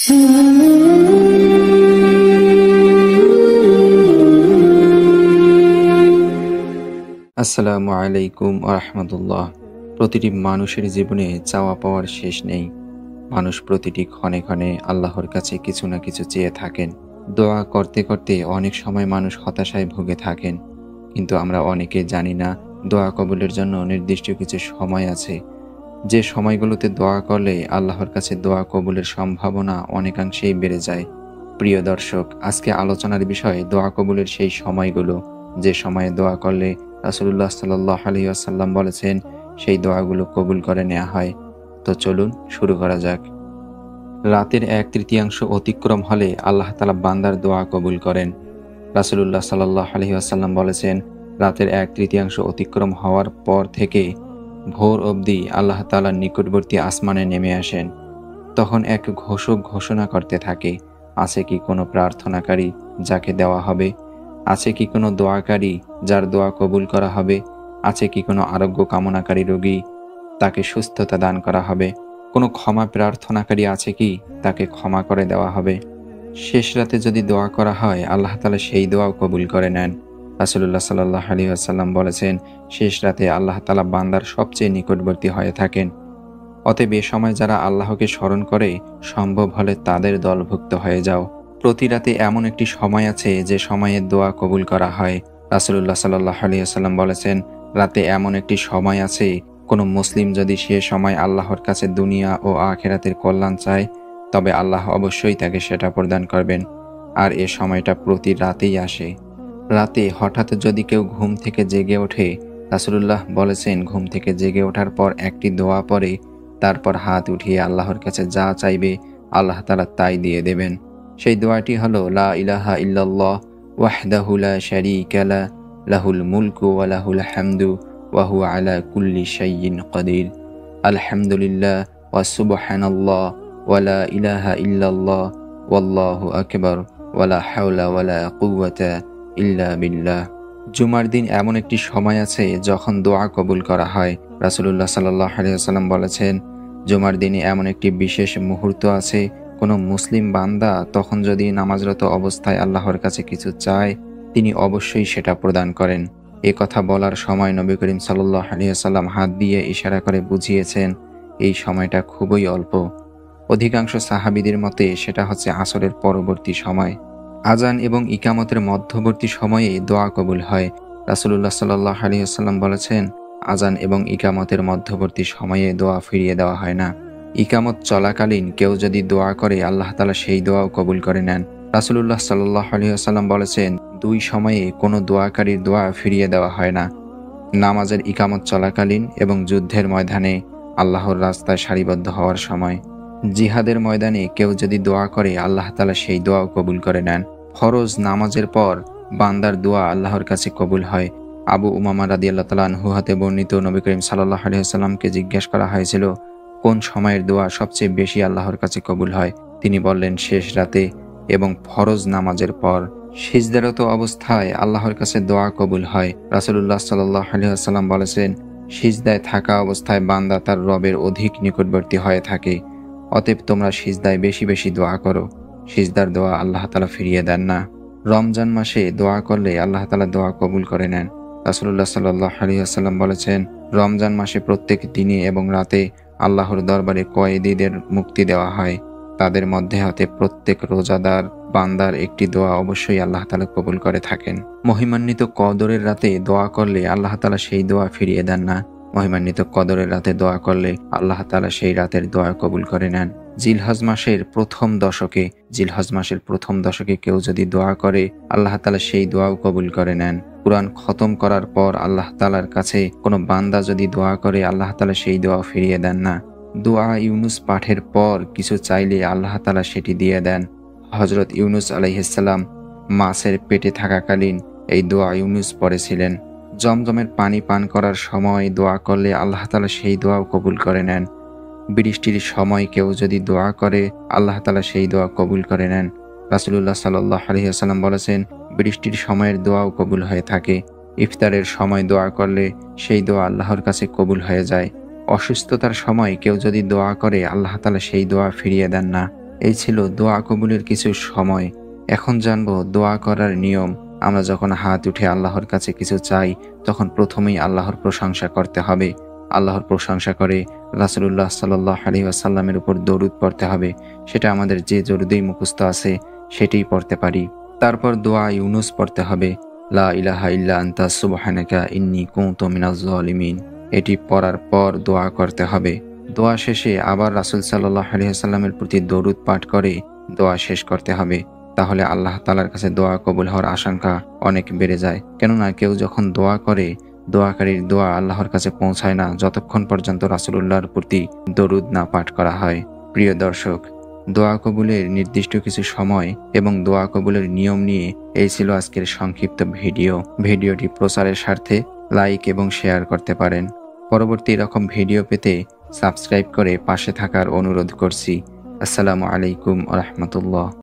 আসসালামু আলাইকুম ওয়া রাহমাতুল্লাহ। প্রতিটি মানুষের জীবনে চাওয়া পাওয়ার শেষ নেই। মানুষ প্রতিটি ক্ষণে ক্ষণে আল্লাহর কাছে কিছু না কিছু চেয়ে থাকেন। দোয়া করতে করতে অনেক সময় মানুষ হতাশায় ভুগে থাকেন, কিন্তু আমরা অনেকে জানি না দোয়া কবুলের জন্য নির্দিষ্ট কিছু সময় আছে, যে সময়গুলোতে দোয়া করলে আল্লাহর কাছে দোয়া কবুলের সম্ভাবনা অনেকাংশেই বেড়ে যায়। প্রিয় দর্শক, আজকে আলোচনার বিষয় দোয়া কবুলের সেই সময়গুলো, যে সময়ে দোয়া করলে রাসূলুল্লাহ সাল্লাল্লাহু আলাইহি ওয়াসাল্লাম বলেছেন সেই দোয়াগুলো কবুল করে নেওয়া হয়। তো চলুন শুরু করা যাক। রাতের 1/3 অতিক্রম হলে আল্লাহ তাআলা বান্দার দোয়া কবুল করেন। রাসূলুল্লাহ সাল্লাল্লাহু আলাইহি ওয়াসাল্লাম বলেছেন, রাতের 1/3 অতিক্রম হওয়ার পর থেকে ভোর অবধি আল্লাহ তাআলার নিকটবর্তী আসমানে নেমে আসেন। তখন এক ঘোষক ঘোষণা করতে থাকে, আছে কি কোনো প্রার্থনাকারী যাকে দেওয়া হবে? আছে কি কোনো দোয়াকারী যার দোয়া কবুল করা হবে? আছে কি কোনো আরোগ্য কামনাকারী রোগী, তাকে সুস্থতা দান করা হবে? কোনো ক্ষমা প্রার্থনাকারী আছে কি, তাকে ক্ষমা করে দেওয়া হবে? শেষ রাতে যদি দোয়া করা হয়, আল্লাহ তাআলা সেই দোয়াও কবুল করে নেন। রাসূলুল্লাহ সাল্লাল্লাহু আলাইহি ওয়াসাল্লাম বলেছেন, শেষ রাতে আল্লাহ তাআলা বান্দার সবচেয়ে নিকটবর্তী হয়ে থাকেন। অতএব এ সময় যারা আল্লাহকে স্মরণ করে, সম্ভব হলে তাদের দলভুক্ত হয়ে যাও। প্রতি রাতে এমন একটি সময় আছে যে সময়ে দোয়া কবুল করা হয়। রাসূলুল্লাহ সাল্লাল্লাহু আলাইহি ওয়াসাল্লাম বলেছেন, রাতে এমন একটি সময় আছে, কোনো মুসলিম যদি সে সময় আল্লাহর কাছে দুনিয়া ও আখিরাতের কল্যাণ চায়, তবে আল্লাহ অবশ্যই তাকে সেটা প্রদান করবেন। আর এ সময়টা প্রতি রাতেই আসে। রাতে হঠাৎ যদি কেউ ঘুম থেকে জেগে ওঠে, রাসূলুল্লাহ বলেছেন, ঘুম থেকে জেগে ওঠার পর একটি দোয়া পড়ে, তারপর হাত উঠিয়ে আল্লাহর কাছে যা চাইবে আল্লাহ তাআলা তাই দিয়ে দেবেন। সেই দোয়াটি হলো, লা ইলাহা ইল্লাল্লাহ ওয়াহদাহু লা শারীকা লাহ, লাহুল মুলকু ওয়া লাহুল হামদু ওয়া হুয়া আলা কুল্লি শাইইন কাদির। আলহামদুলিল্লাহ ওয়া সুবহানাল্লাহ ওয়া লা ইলাহা ইল্লাল্লাহ ওয়াল্লাহু আকবার ওয়া লা হাওলা ওয়া লা কুওয়াতা ইল্লা বিল্লাহ। জুমার দিন এমন একটি সময় আছে যখন দোয়া কবুল করা হয়। রাসূলুল্লাহ সাল্লাল্লাহু আলাইহি ওয়াসাল্লাম বলেছেন, জুমার দিনে এমন একটি বিশেষ মুহূর্ত আছে, কোনো মুসলিম বান্দা তখন যদি নামাজরত অবস্থায় আল্লাহর কাছে কিছু চায়, তিনি অবশ্যই সেটা প্রদান করেন। এ কথা বলার সময় নবী করিম সাল্লাল্লাহু আলাইহি ওয়াসাল্লাম হাত দিয়ে ইশারা করে বুঝিয়েছেন এই সময়টা খুবই অল্প। অধিকাংশ সাহাবীদের মতে সেটা হচ্ছে আসরের পরবর্তী সময়। আজান এবং ইকামতের মধ্যবর্তী সময়ে দোয়া কবুল হয়। রাসূলুল্লাহ সাল্লাল্লাহু আলাইহি ওয়াসাল্লাম বলেছেন, আজান এবং ইকামতের মধ্যবর্তী সময়ে দোয়া ফিরিয়ে দেওয়া হয় না। ইকামত চলাকালীন কেউ যদি দোয়া করে, আল্লাহ তাআলা সেই দোয়াও কবুল করে নেন। রাসূলুল্লাহ সাল্লাল্লাহু আলাইহি ওয়াসাল্লাম বলেছেন, দুই সময়ে কোনো দোয়াকারীর দোয়া ফিরিয়ে দেওয়া হয় না, নামাজের ইকামত চলাকালীন এবং যুদ্ধের ময়দানে আল্লাহর রাস্তায় সারিবদ্ধ হওয়ার সময়। জিহাদের ময়দানে কেউ যদি দোয়া করে, আল্লাহ তাআলা সেই দোয়াও কবুল করে নেন। ফরজ নামাজের পর বান্দার দোয়া আল্লাহর কাছে কবুল হয়। আবু উমামা রাদিয়াল্লাহু তাআলা আনহু হতে বর্ণিত, নবী করিম সাল্লাল্লাহু আলাইহি ওয়াসাল্লামকে জিজ্ঞেস করা হয়েছিল, কোন সময়ের দোয়া সবচেয়ে বেশি আল্লাহর কাছে কবুল হয়? তিনি বললেন, শেষ রাতে এবং ফরজ নামাজের পর। সিজদারত অবস্থায় আল্লাহর কাছে দোয়া কবুল হয়। রাসূলুল্লাহ সাল্লাল্লাহু আলাইহি ওয়াসাল্লাম বলেছেন, সিজদায় থাকা অবস্থায় বান্দা তার রবের অধিক নিকটবর্তী হয়ে থাকে। অতএব তোমরা সিজদায় বেশি বেশি দোয়া করো। সিজদার দোয়া আল্লাহ তাআলা ফিরিয়ে দেন না। রমজান মাসে দোয়া করলে আল্লাহ তাআলা দোয়া কবুল করে নেন। রাসূলুল্লাহ সাল্লাল্লাহু আলাইহি ওয়াসাল্লাম বলেছেন, রমজান মাসে প্রত্যেক দিনে এবং রাতে আল্লাহর দরবারে কয়েদীদের মুক্তি দেওয়া হয়। তাদের মধ্যে হতে প্রত্যেক রোজাদার বান্দার একটি দোয়া অবশ্যই আল্লাহ তাআলা কবুল করে থাকেন। মহিমান্বিত কদরের রাতে দোয়া করলে আল্লাহ তাআলা সেই দোয়া ফিরিয়ে দেন না। মহিমান্বিত কদরের রাতে দোয়া করলে আল্লাহ তাআলা সেই রাতের দোয়া কবুল করে নেন। জিলহজ মাসের প্রথম দশকে কেউ যদি দোয়া করে, আল্লাহ তাআলা সেই দোয়াও কবুল করে নেন। কুরআন খতম করার পর আল্লাহ তাআলার কাছে কোনো বান্দা যদি দোয়া করে, আল্লাহ তাআলা সেই দোয়াও ফিরিয়ে দেন না। দোয়া ইউনুস পাঠের পর কিছু চাইলে আল্লাহ তাআলা সেটি দিয়ে দেন। হযরত ইউনুস আলাইহিস সালাম মাছের পেটে থাকাকালীন এই দোয়া ইউনুস পড়েছিলেন। জমজমের পানি পান করার সময় দোয়া করলে আল্লাহ তাআলা সেই দোয়াও কবুল করে নেন। বৃষ্টির সময় কেউ যদি দোয়া করে, আল্লাহ তাআলা সেই দোয়া কবুল করে নেন। রাসূলুল্লাহ সাল্লাল্লাহু আলাইহি ওয়াসাল্লাম বলেছেন, বৃষ্টির সময়ের দোয়াও কবুল হয়ে থাকে। ইফতারের সময় দোয়া করলে সেই দোয়া আল্লাহর কাছে কবুল হয়ে যায়। অসুস্থতার সময় কেউ যদি দোয়া করে, আল্লাহ তাআলা সেই দোয়া ফিরিয়ে দেন না। এই ছিল দোয়া কবুলের কিছু সময়। এখন জানবো দোয়া করার নিয়ম। আমরা যখন হাত উঠে আল্লাহর কাছে কিছু চাই, তখন প্রথমেই আল্লাহর প্রশংসা করতে হবে। আল্লাহর প্রশংসা করে রাসূলুল্লাহ সাল্লাল্লাহু আলাইহি ওয়াসাল্লামের উপর দরুদ পড়তে হবে। সেটা আমাদের যে দরুদেই মুখস্থ আছে সেটিই পড়তে পারি। তারপর দোয়া ইউনুস পড়তে হবে, লা ইলাহা ইল্লা আনতা সুবহানাকা ইন্নী কুনতু মিনাজ জালিমিন। এটি পড়ার পর দোয়া করতে হবে। দোয়া শেষে আবার রাসূল সাল্লাল্লাহু আলাইহি ওয়াসাল্লামের প্রতি দরুদ পাঠ করে দোয়া শেষ করতে হবে। তাহলে আল্লাহ তাআলার কাছে দোয়া কবুল হওয়ার আশঙ্কা অনেক বেড়ে যায়। কেননা কেউ যখন দোয়া করে, দোয়াকারীর দোয়া আল্লাহর কাছে পৌঁছায় না যতক্ষণ পর্যন্ত রাসূলুল্লাহর প্রতি দরুদ না পাঠ করা হয়। প্রিয় দর্শক, দোয়া কবুলের নির্দিষ্ট কিছু সময় এবং দোয়া কবুলের নিয়ম নিয়ে এই ছিল আজকের সংক্ষিপ্ত ভিডিও। ভিডিওটি প্রচারের স্বার্থে লাইক এবং শেয়ার করতে পারেন। পরবর্তী এরকম ভিডিও পেতে সাবস্ক্রাইব করে পাশে থাকার অনুরোধ করছি। আসসালামু আলাইকুম ওয়া রাহমাতুল্লাহ।